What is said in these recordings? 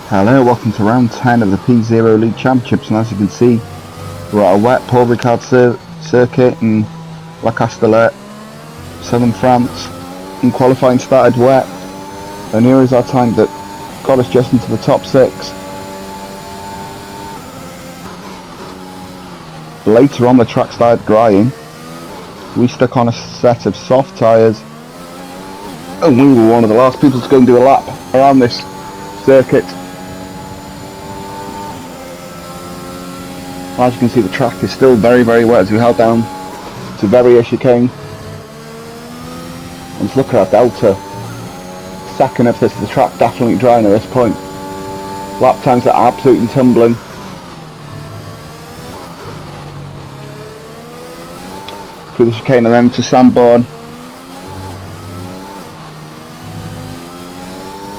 Hello, welcome to round 10 of the P0 League Championships, and as you can see, we're at a wet Paul Ricard circuit in La Castellet, southern France, and qualifying started wet, and here is our time that got us just into the top 6. Later on the track started drying, we stuck on a set of soft tyres, and we were one of the last people to go and do a lap around this circuit. As you can see, the track is still very wet as we head down to Verrier chicane. And look at our delta. Second of this, the track definitely drying at this point. Lap times are absolutely tumbling. Through the chicane and then to Sanborn.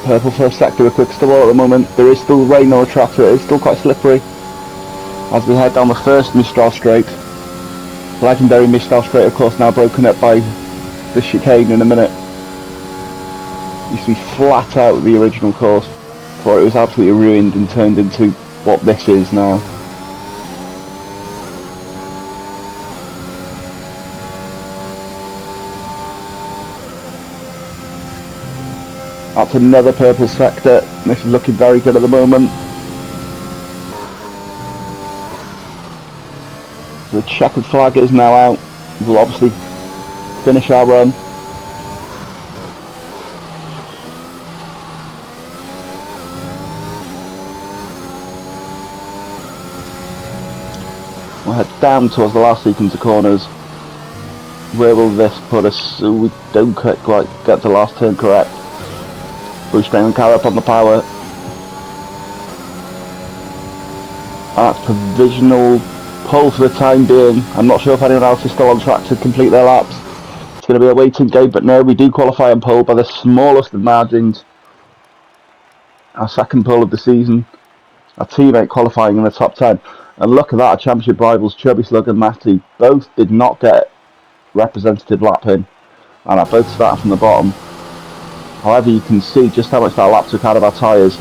Purple for a sector, a quick stall at the moment. There is still rain on the track, so it is still quite slippery. As we head down the first Mistral straight. The legendary Mistral straight, of course, now broken up by the chicane in a minute. Used to be flat out the original course before it was absolutely ruined and turned into what this is now. That's another purple sector. This is looking very good at the moment. The checkered flag is now out. We'll obviously finish our run. We'll head down towards the last sequence of corners. Where will this put us so we don't quite get the last turn correct? Bootstrain and car up on the power. That's provisional pole for the time being. I'm not sure if anyone else is still on track to complete their laps. It's going to be a waiting game, but no, we do qualify on pole by the smallest of margins. Our second pole of the season. Our teammate qualifying in the top 10. And look at that, our championship rivals Chubby Slug and Matty both did not get representative lap in, and are both starting from the bottom. However, you can see just how much that lap took out of our tyres.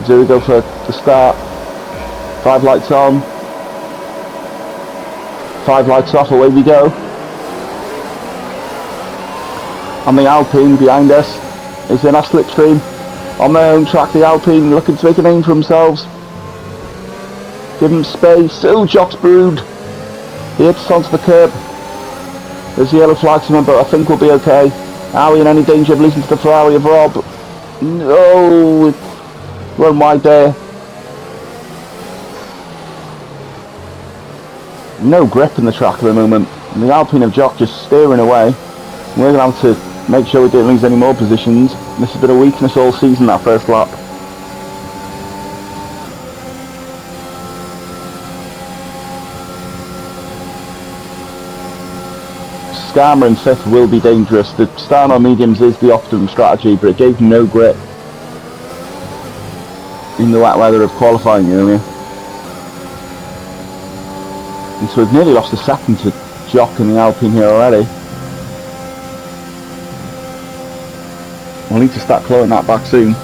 So we go for the start. 5 lights on. 5 lights off, away we go. And the Alpine behind us is in our slipstream. On their own track, the Alpine looking to make a name for themselves. Give them space. Oh, Jock's brewed. He hits onto the curb. There's the yellow flag to him, but I think we'll be okay. Are we in any danger of losing to the Ferrari of Rob? No. Run wide there. No grip in the track at the moment. The Alpine of Jock just steering away. We're going to have to make sure we don't lose any more positions. This has been a weakness all season, that first lap. Skarma in 5th will be dangerous. The start on mediums is the optimum strategy, but it gave no grip in the wet weather of qualifying earlier. And so we've nearly lost a second to Jock and the Alpine here already. We'll need to start clawing that back soon.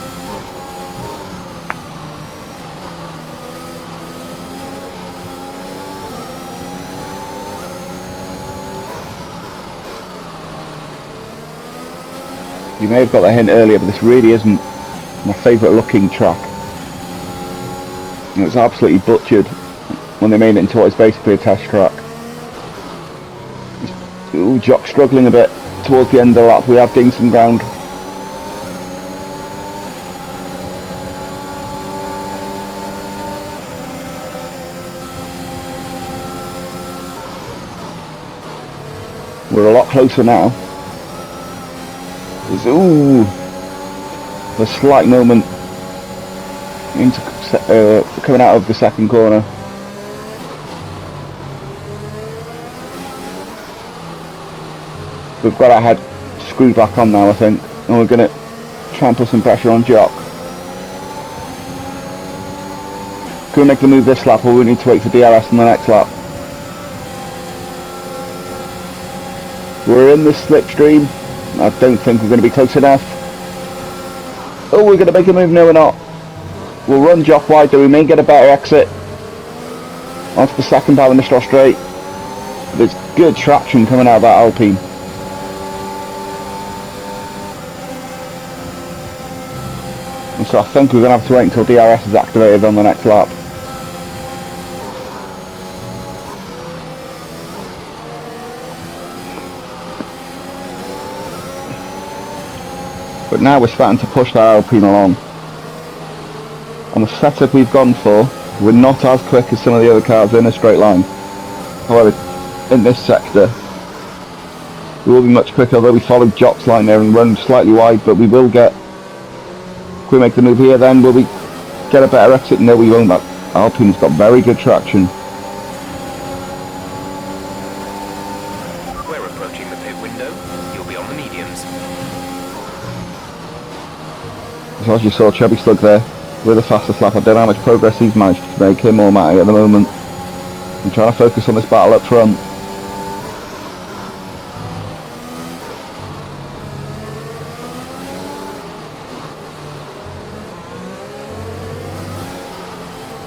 You may have got the hint earlier, but this really isn't my favourite looking track. It was absolutely butchered when they made it into what is basically a test track. Ooh, Jock struggling a bit towards the end of the lap. We have gained some ground. We're a lot closer now. Ooh, a slight moment into coming out of the second corner. We've got our head screwed back on now, I think, and we're going to try and put some pressure on Jock. Can we make the move this lap, or we need to wait for DRS in the next lap? We're in the slipstream. I don't think we're going to be close enough. Oh, we're going to make a move. No, we're not. We'll run Jock wide, though we may get a better exit. Onto the second by the Mistral Straight. There's good traction coming out of that Alpine. And so I think we're going to have to wait until DRS is activated on the next lap. But now we're starting to push that Alpine along. On the setup we've gone for, we're not as quick as some of the other cars in a straight line. However, in this sector, we will be much quicker, although we followed Jock's line there and run slightly wide, but we will get, if we make the move here then, will we get a better exit? No, we won't. That Alpine's got very good traction. We're approaching the pit window. You'll be on the mediums. So as you saw, Chubby Slug there with the fastest lap. I don't know how much progress he's managed to make, him or Matty at the moment. I'm trying to focus on this battle up front.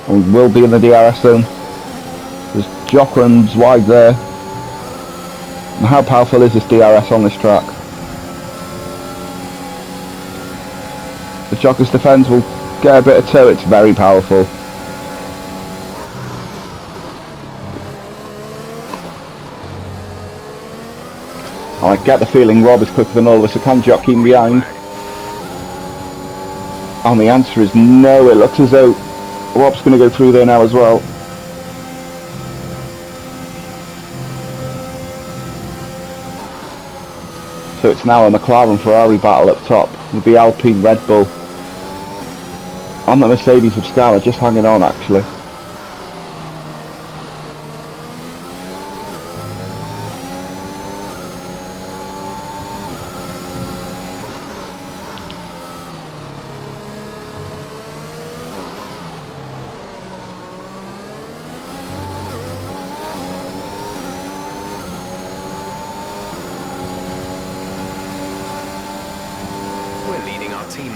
And we will be in the DRS zone. There's Jock runs wide there. And how powerful is this DRS on this track? The Jockers defence will get a bit of toe, it's very powerful. I get the feeling Rob is quicker than all of us, so can Jock keep him behind? And the answer is no. It looks as though Rob's going to go through there now as well. So it's now a McLaren-Ferrari battle up top with the Alpine Red Bull. And the Mercedes of Scala just hanging on actually.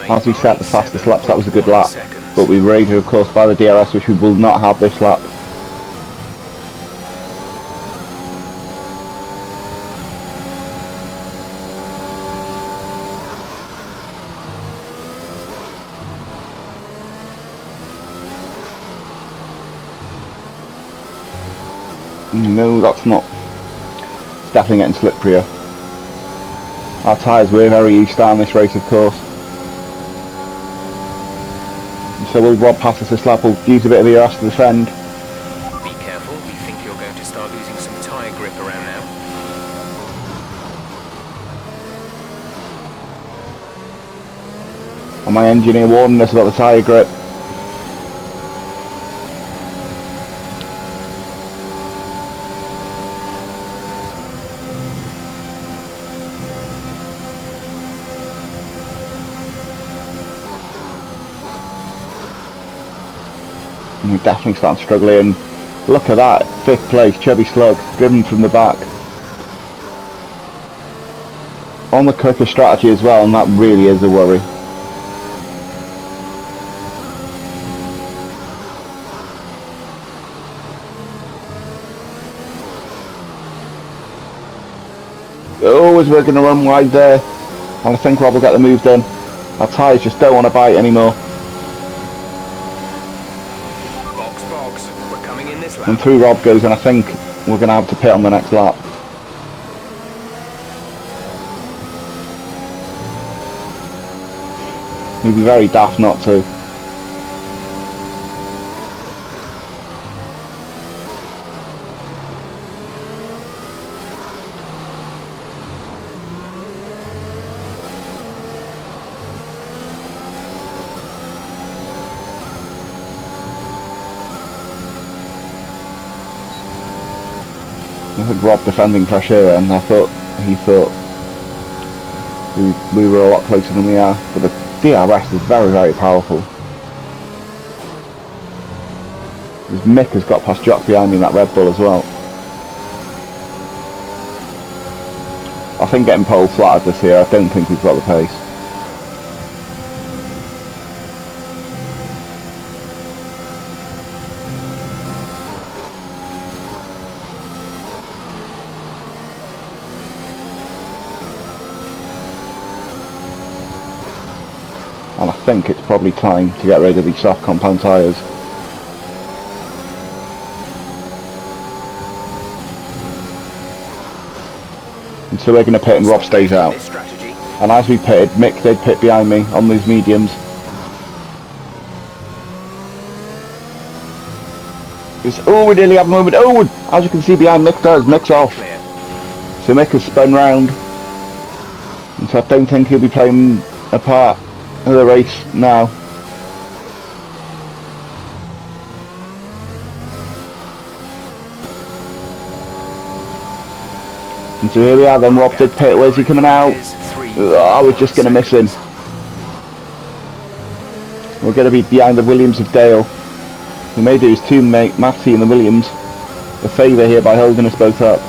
As we set the fastest laps, that was a good lap, but we were rated of course by the DRS, which we will not have this lap. No, that's not. It's definitely getting slipperier. Our tyres were very used to on this race of course. So will Rob pass us this lap? We'll use a bit of the ERS to defend. Be careful, we think you're going to start losing some tyre grip around now. And my engineer warning us about the tyre grip. And we're definitely starting to struggle in. Look at that, 5th place, Chubby Slug, driven from the back. On the quicker strategy as well, and that really is a worry. Oh, as we're going to run wide there. And I think Rob will get the move done. Our tyres just don't want to bite anymore. And through Rob goes, and I think we're going to have to pit on the next lap. We'd be very daft not to. I had Rob defending pressure, and I thought he thought we were a lot closer than we are, but the DRS is very, very powerful. Because Mick has got past Jock behind me in that Red Bull as well. I think getting pole flattered this year. I don't think we've got the pace. And I think it's probably time to get rid of these soft compound tyres. And so we're going to pit and Rob stays out. And as we pitted, Mick did pit behind me on these mediums. Oh, we nearly have a moment. Oh, as you can see behind Mick does, Mick's off. So Mick has spun round. And so I don't think he'll be playing a part of the race now. And so here we are then, Rob did pit. Where's he coming out? Oh, we're just going to miss him. We're going to be behind the Williams of Dale. He may do his teammate Matty and the Williams a favour here by holding us both up.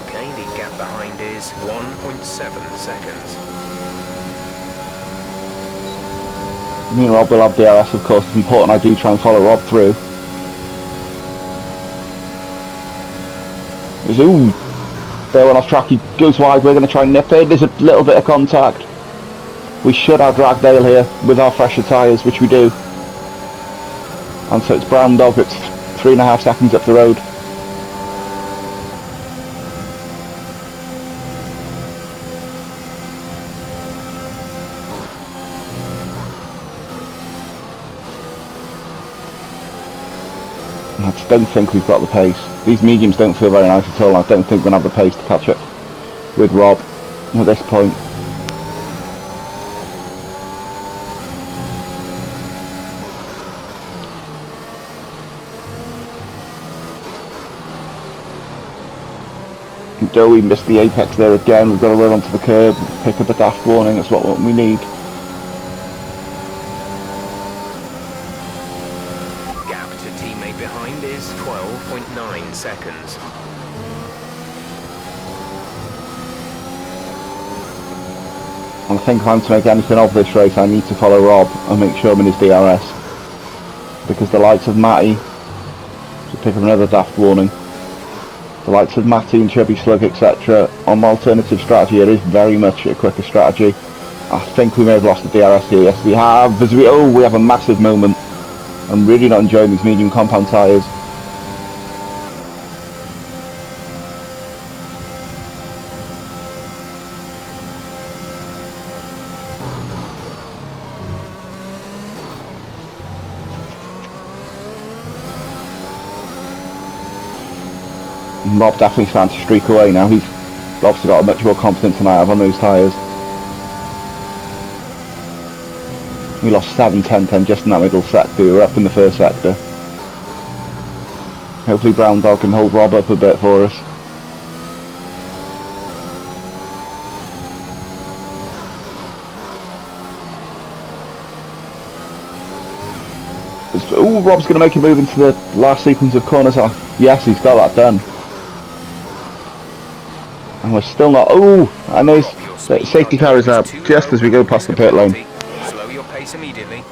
Okay, the gap behind is 1.7 seconds. Me and Rob will have DRS, of course. It's important I do try and follow Rob through. Ooh, there went off track, he goes wide, we're going to try and nip it. There's a little bit of contact. We should have drag Dale here with our fresher tyres, which we do. And so it's Brown Dog, it's 3.5 seconds up the road. I just don't think we've got the pace. These mediums don't feel very nice at all. I don't think we're going to have the pace to catch up with Rob at this point. Though we missed the apex there again, we've got to run onto the curb, pick up a dash warning, that's what we need. Behind is 12.9 seconds. And I think if I'm to make anything of this race, I need to follow Rob and make sure I'm in his DRS. Because the likes of Matty, to pick up another daft warning, the likes of Matty and Chubby Slug, etc., on my alternative strategy, it is very much a quicker strategy. I think we may have lost the DRS here. Yes, we have. As we have a massive moment. I'm really not enjoying these medium compound tyres. Rob definitely starting to streak away now. He's obviously got much more confidence than I have on those tyres. We lost 7, 10, 10 just in that middle sector. We were up in the first sector. Hopefully Brown Dog can hold Rob up a bit for us. Oh, Rob's going to make a move into the last sequence of corners. Yes, he's got that done. And we're still not... Oh, and his safety car is out just as we go past the pit lane. Slow your pace immediately.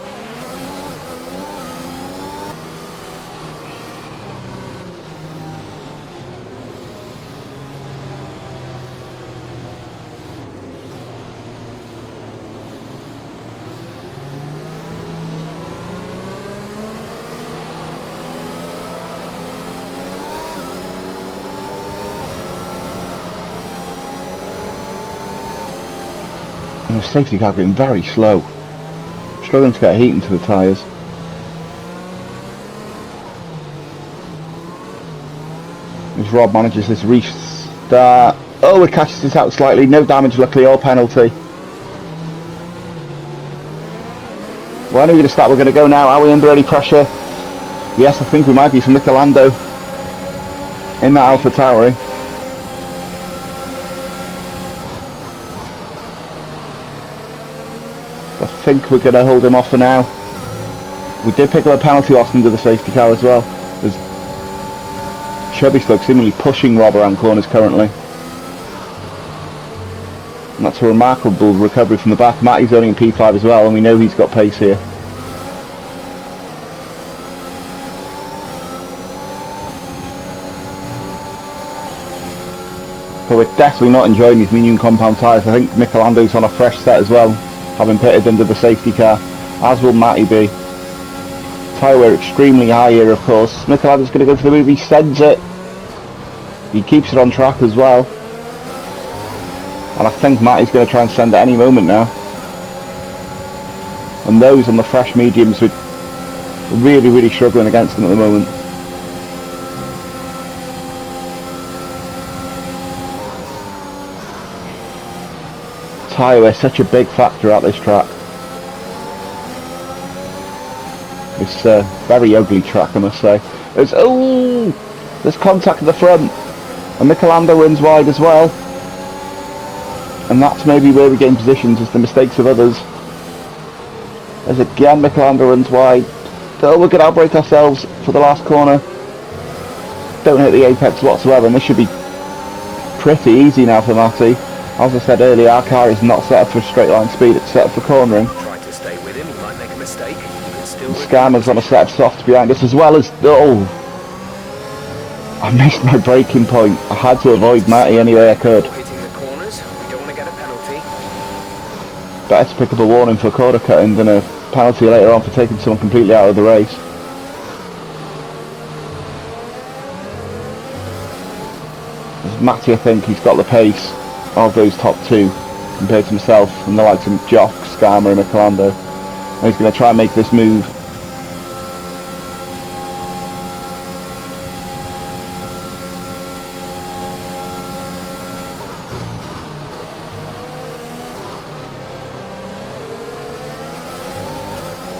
And the safety car getting very slow. Struggling to get heat into the tyres. As Rob manages this restart. Oh, it catches this out slightly. No damage, luckily, or penalty. When are we going to start? We're going to go now. Are we under any pressure? Yes, I think we might be from Michelando in that Alpha Tauri. think we're going to hold him off for now. We did pick up a penalty whilst under the safety car as well. There's Chubby Slug seemingly pushing Rob around corners currently. And that's a remarkable recovery from the back. Matty's only in P5 as well, and we know he's got pace here. But we're definitely not enjoying these medium compound tyres. I think Michelando's on a fresh set as well, having pitted under the safety car, as will Matty be. Tyre wear extremely high here, of course. Michelando's going to go for the move, he sends it. He keeps it on track as well. And I think Matty's going to try and send it any moment now. And those on the fresh mediums are really, really struggling against them at the moment. Tyre wear such a big factor at this track. It's a very ugly track, I must say. There's contact at the front, and Michelando runs wide as well. And that's maybe where we gain positions, is the mistakes of others. As again Michelando runs wide. Oh, we're going to outbrake ourselves for the last corner. Don't hit the apex whatsoever, and this should be pretty easy now for Matty. As I said earlier, our car is not set up for straight line speed, it's set up for cornering. Try to stay with him, he might make a mistake. Scanner's on a set of soft behind us as well as... Oh! I missed my braking point. I had to avoid Matty any way I could. Hitting the corners, we don't want to get a penalty. Better to pick up a warning for corner cutting than a penalty later on for taking someone completely out of the race. As Matty, I think he's got the pace of those top two compared to himself and the likes of Jock, Skarma and Michelando. And he's going to try and make this move.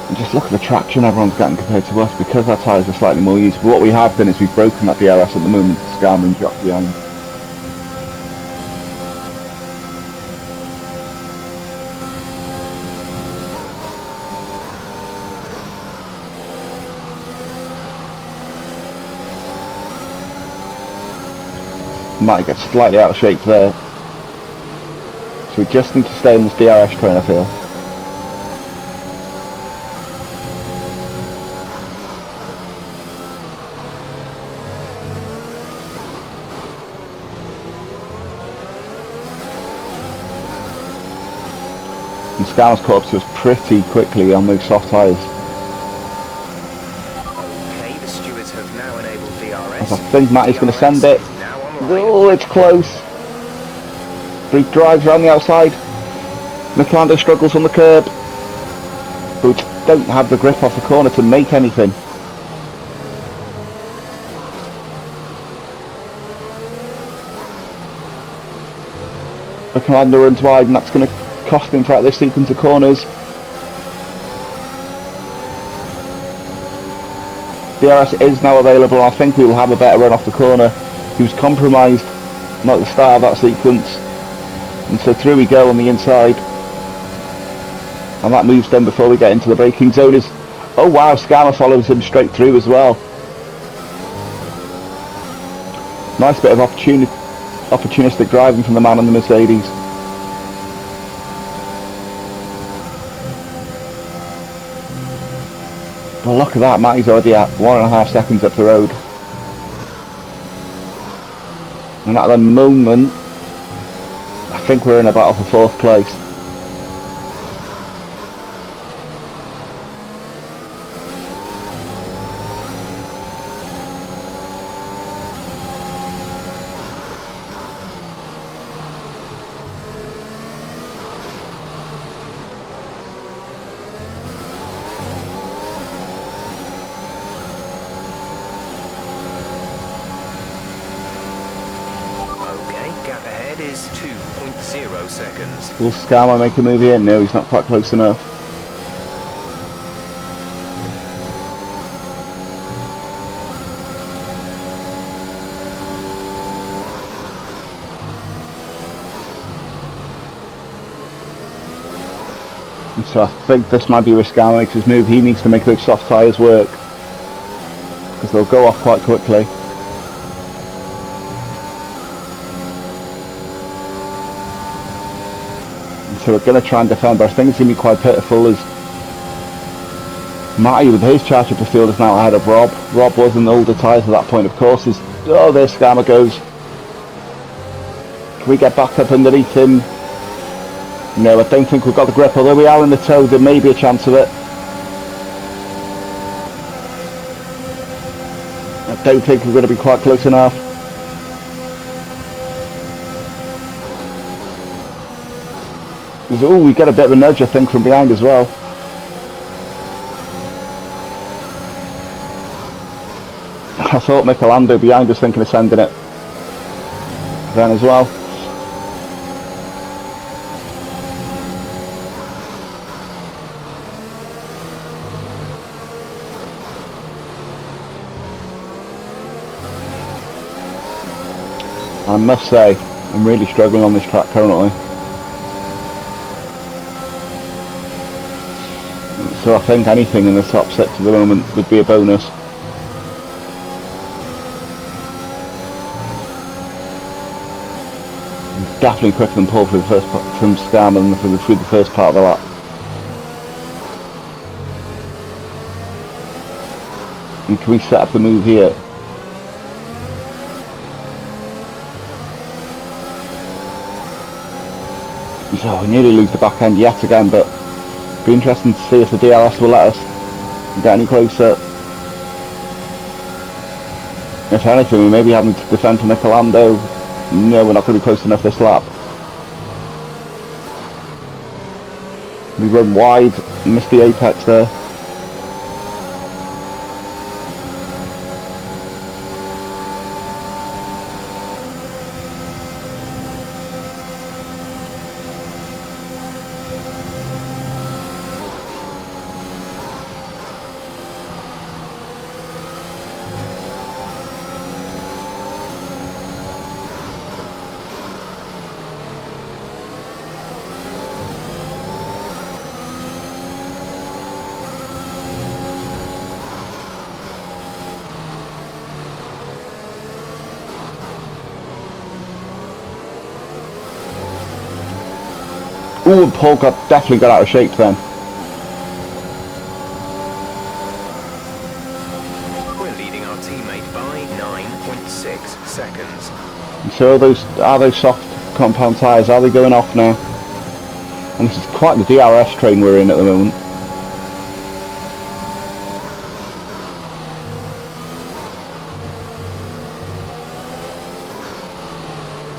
And just look at the traction everyone's getting compared to us because our tyres are slightly more used. But what we have done is we've broken that DRS at the moment, Skarma and Jock behind. Might get slightly out of shape there, so we just need to stay in this DRS train, I feel. And Scar's caught up to us pretty quickly on those soft tyres. Okay, the stewards have now enabled DRS. As I think Matty's going to send it. Oh, it's close. He drives around the outside. Michelando struggles on the curb, but we don't have the grip off the corner to make anything. Michelando runs wide, and that's going to cost him throughout this sequence of corners. DRS is now available. I think we will have a better run off the corner. He was compromised not at the start of that sequence, and so through we go on the inside, and that move's done before we get into the braking zone. Oh wow, Skarma follows him straight through as well. Nice bit of opportunistic driving from the man on the Mercedes. Well, look at that, Matty's already at 1.5 seconds up the road. And at the moment, I think we're in a battle for 4th place. Is 2.0 seconds. Will Skarma make a move here? No, he's not quite close enough. So I think this might be where Scar makes his move. He needs to make those soft tyres work, because they'll go off quite quickly. And so we're going to try and defend, but I think it's going to be quite pitiful as Matty with his charge up the field is now ahead of Rob. Rob was in the older tyres at that point, of course. Oh, there Scammer goes. Can we get back up underneath him? No, I don't think we've got the grip, although we are in the toe, there may be a chance of it. I don't think we're going to be quite close enough. Oh, we get a bit of a nudge, I think, from behind as well. I thought Michelando behind us thinking of sending it then as well. I must say, I'm really struggling on this track currently. So I think anything in the top six at the moment would be a bonus. Definitely quicker than Paul through the first part, from Scam and through the first part of the lap. And can we set up the move here? So we nearly lose the back end yet again, but it'll be interesting to see if the DRS will let us get any closer. If anything, we may be having to defend for Michelando. No, we're not going to be close enough this lap. We run wide, missed the apex there. Ooh, Paul definitely got out of shape then. We're leading our teammate by 9.6 seconds. And so are those soft compound tyres, are they going off now? And this is quite the DRS train we're in at the moment.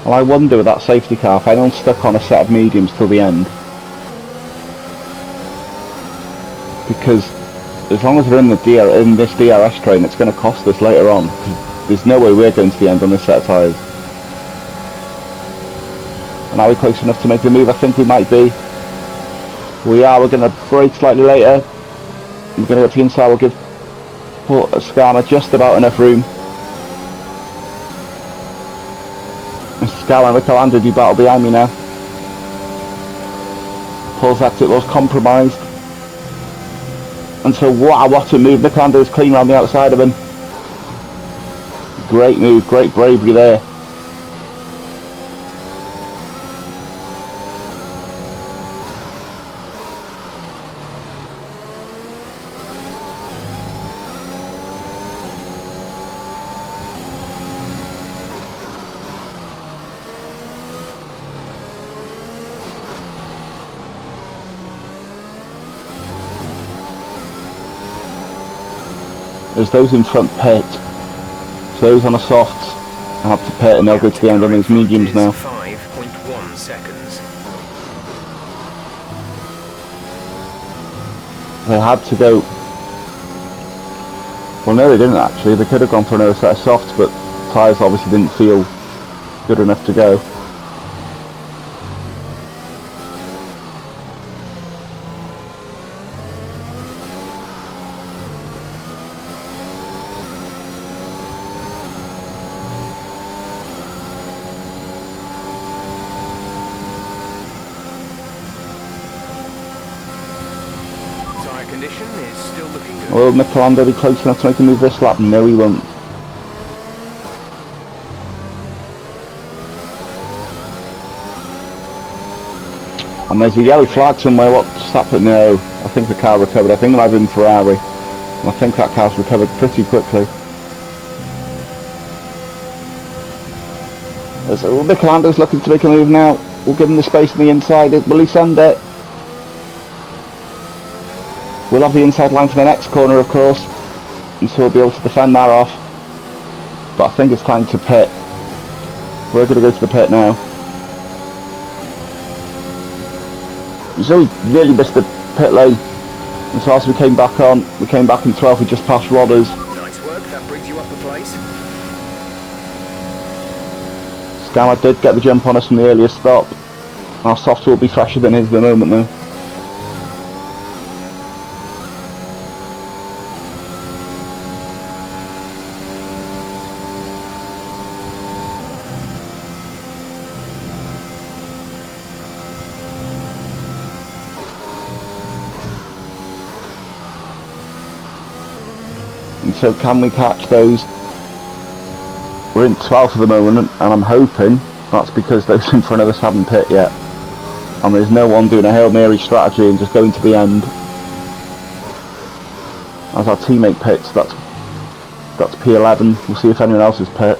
Well, I wonder with that safety car if anyone's stuck on a set of mediums till the end. Because as long as we're in this DRS train, it's going to cost us later on. There's no way we're going to the end on this set of tyres. And are we close enough to make the move? I think we might be. We are. We're going to brake slightly later. We're going to go to the inside. We'll give Skarma just about enough room. Scarlett and Michelando do battle behind me now. Paul's exit was compromised. And so what a move. Michelando is clean around the outside of him. Great move, great bravery there. As those in front pit, so those on the softs have to pit and they'll go to the end on those mediums now. 5.1 seconds. They had to go, well no they didn't actually, they could have gone for another set of softs, but tyres obviously didn't feel good enough to go. condition is still looking good. Will Michelando be close enough to make a move this lap? No, he won't. And there's a yellow flag somewhere. What's happened? No, I think the car recovered. I think they might have been Ferrari. And I think that car's recovered pretty quickly. So Michelando's looking to make a move now. We'll give him the space on the inside. Will he send it? We'll have the inside line for the next corner, of course, and so we'll be able to defend that off. But I think it's time to pit. We're going to go to the pit now. So we really missed the pit lane, and so as we came back on, we came back in 12th, we just passed Rodders. Nice work, that brings you up a place. Scammer did get the jump on us from the earlier stop. Our soft will be fresher than his at the moment though. And so can we catch those? We're in 12th at the moment, and I'm hoping that's because those in front of us haven't pit yet. And there's no one doing a Hail Mary strategy and just going to the end. As our teammate pits, that's P11. We'll see if anyone else is pit.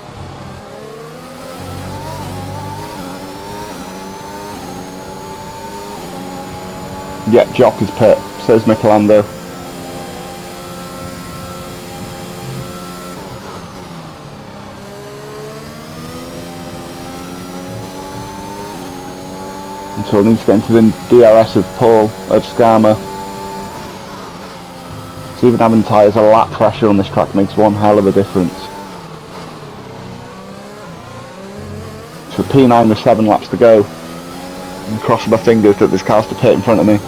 Yeah, Jock is pit, says Michelando. So we need to get into the DRS of Paul, of Skarma. So even having tyres a lap pressure on this track makes one hell of a difference. So P9 with 7 laps to go. I'm crossing my fingers that this car's to pit in front of me.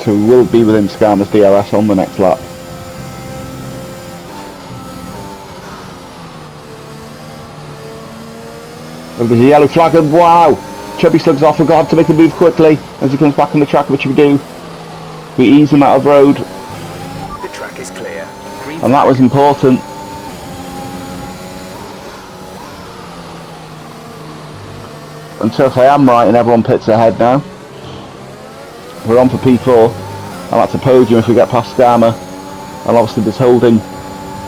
So we will be within Skarma's DRS on the next lap. Oh, there's a yellow flag and wow! Chubby Slug's off, we're going to have to make a move quickly as he comes back on the track, which we do. We ease him out of road. The track is clear. Green and that was important. And so if I am right and everyone pits ahead now, we're on for P4, and that's a podium if we get past Skarma, and obviously there's holding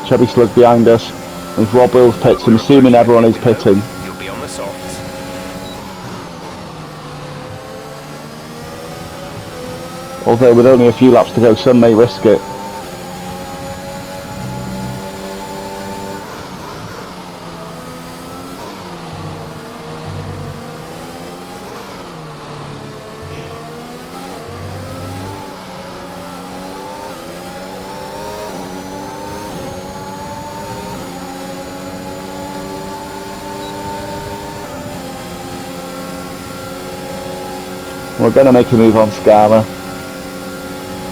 Chubby Slug behind us. If Rob Wills pits, I'm assuming everyone is pitting. You'll be on the softs. Although with only a few laps to go, some may risk it. We're going to make a move on Skarma.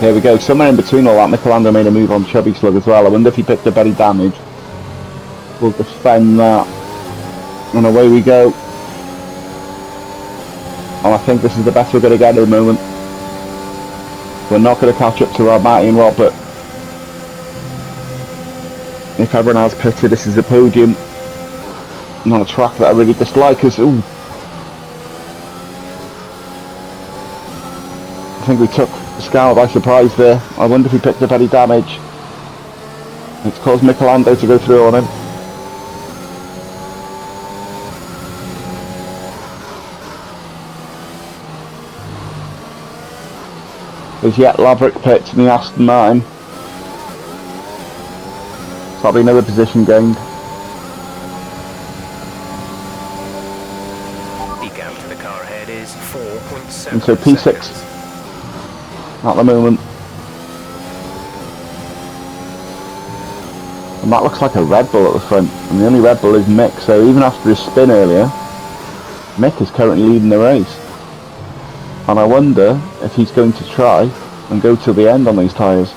Here we go, somewhere in between all that, Michelando made a move on Chubby Slug as well. I wonder if he picked up any damage. We'll defend that. And away we go. And I think this is the best we're going to get at the moment. We're not going to catch up to Marty and Rob, but if everyone else pitted, this is a podium. And on a track that I really dislike, because I think we took Skarma by surprise there. I wonder if he picked up any damage. It's caused Michelando to go through on him. There's yet Laverick pits in the Aston Martin. So that'll be another position gained. The gap to the car ahead is 4.7 And so P6 seconds. at the moment. And that looks like a Red Bull at the front, and the only Red Bull is Mick, so even after his spin earlier, Mick is currently leading the race. And I wonder if he's going to try and go till the end on these tyres.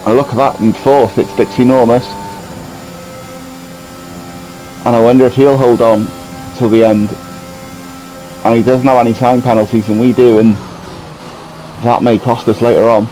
And look at that, in fourth, it's Dixie Enormous. And I wonder if he'll hold on till the end. And he doesn't have any time penalties and we do, and that may cost us later on.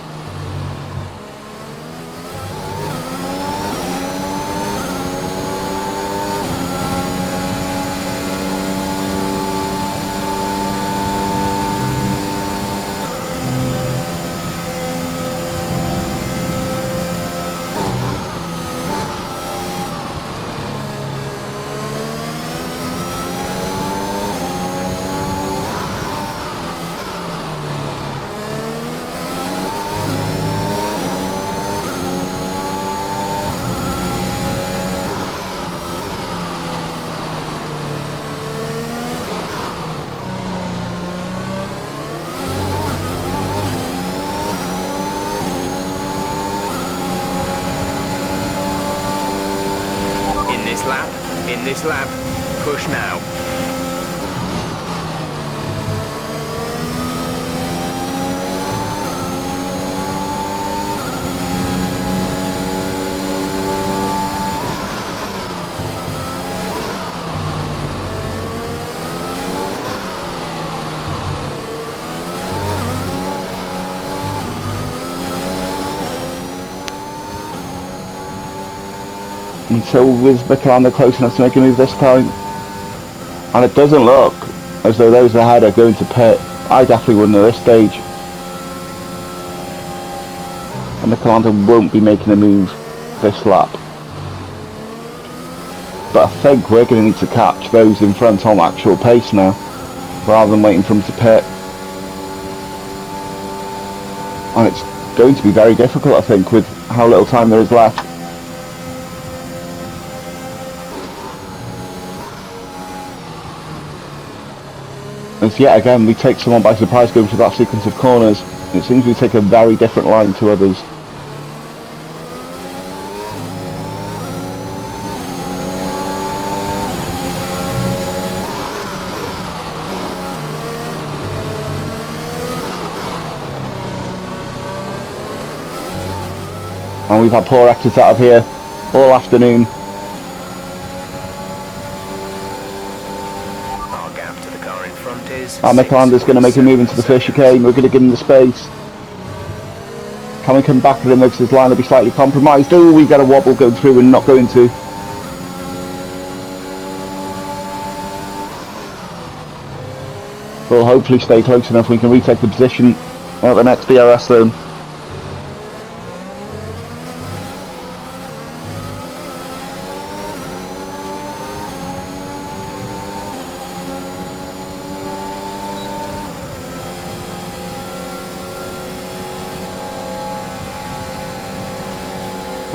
In this lap, push now. And so with McLaren close enough to make a move this time. And it doesn't look as though those ahead are going to pit. I definitely wouldn't at this stage. And McLaren won't be making a move this lap. But I think we're going to need to catch those in front on actual pace now, rather than waiting for them to pit. And it's going to be very difficult, I think, with how little time there is left. As yet again we take someone by surprise going through that sequence of corners. It seems we take a very different line to others. And we've had poor exits out of here all afternoon. McLaren's going to make a move into the first chicane. We're going to give him the space. Can we come back with him because his line will be slightly compromised? Oh, we get a wobble going through and not going to. We'll hopefully stay close enough we can retake the position at the next DRS zone.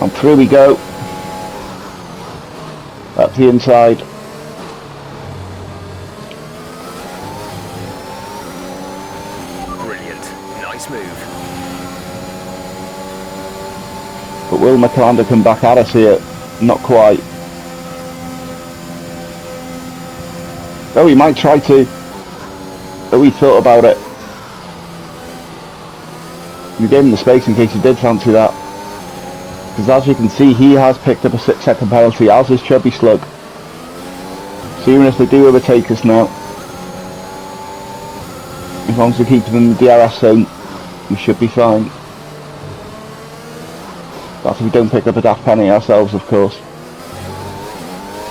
And through we go, up the inside. Brilliant, nice move. But will McLaren come back at us here? Not quite. Oh, he might try to. Oh, he thought about it. We gave him the space in case he did fancy that. Because as you can see, he has picked up a 6-second penalty, as is Chubby Slug. So even if they do overtake us now, as long as we keep them in the DRS zone, we should be fine. That's if we don't pick up a daft penny ourselves, of course.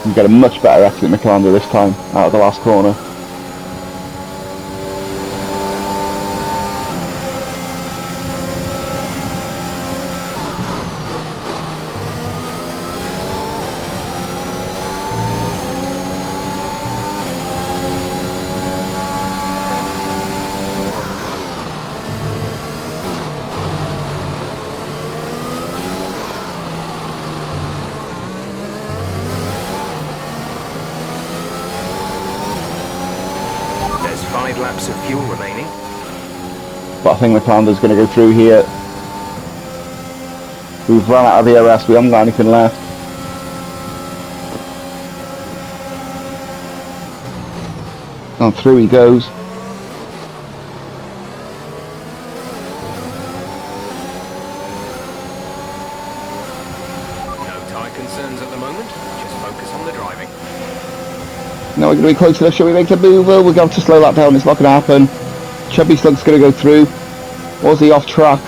We get a much better exit McLaren this time, out of the last corner. 5 laps of fuel remaining. But I think McLander's going to go through here. We've run out of the RS, we haven't got anything left. And through he goes. No tyre concerns at the moment, just focus on the driving. Now we're going to be close enough, shall we make the move? We're going to have to slow that down, it's not going to happen. Chubby Slug's going to go through. Was he off track?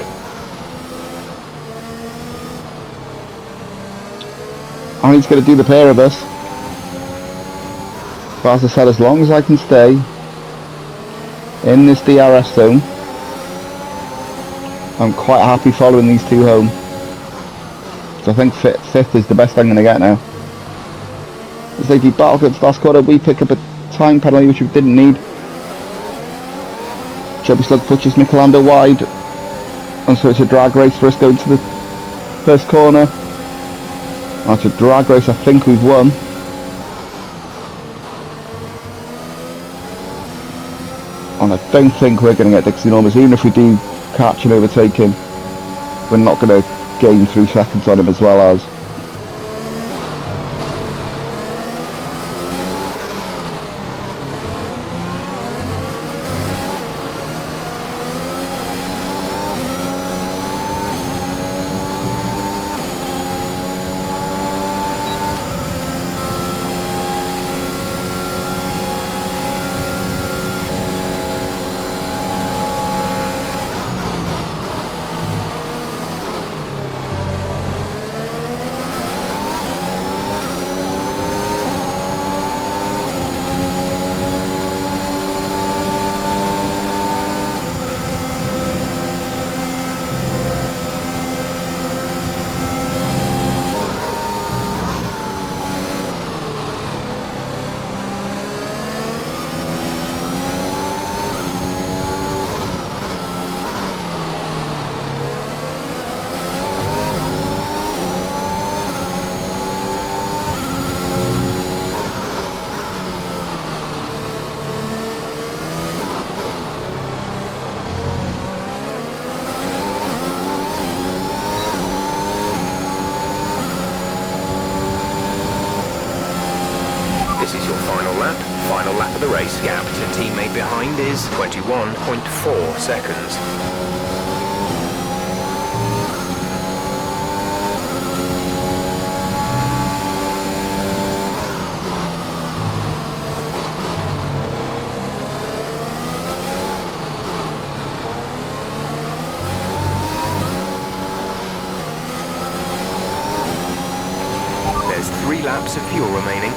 And he's going to do the pair of us. But as I said, as long as I can stay in this DRS zone, I'm quite happy following these two home. So I think fifth is the best I'm going to get now. As they do battle against last quarter, we pick up a time penalty which we didn't need. Chubby Slug pushes Michelando wide, and so it's a drag race for us going to the first corner. That's a drag race, I think we've won. And I don't think we're going to get Dixie Normans. Even if we do catch and overtake him, we're not going to gain 3 seconds on him as well as. This is your final lap. Final lap of the race. Gap to teammate behind is 21.4 seconds. There's 3 laps of fuel remaining.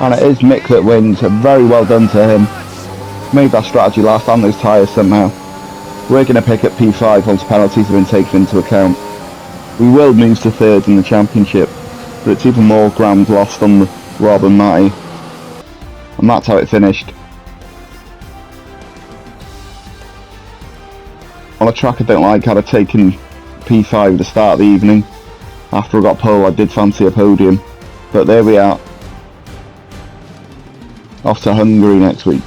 And it is Mick that wins. Very well done to him. Made that strategy last on those tyres somehow. We're going to pick up P5 once penalties have been taken into account. We will move to third in the championship, but it's even more ground lost on Rob and Matty. And that's how it finished. On a track I don't like, had I taken P5 at the start of the evening. After I got pole, I did fancy a podium. But there we are. Off to Hungary next week.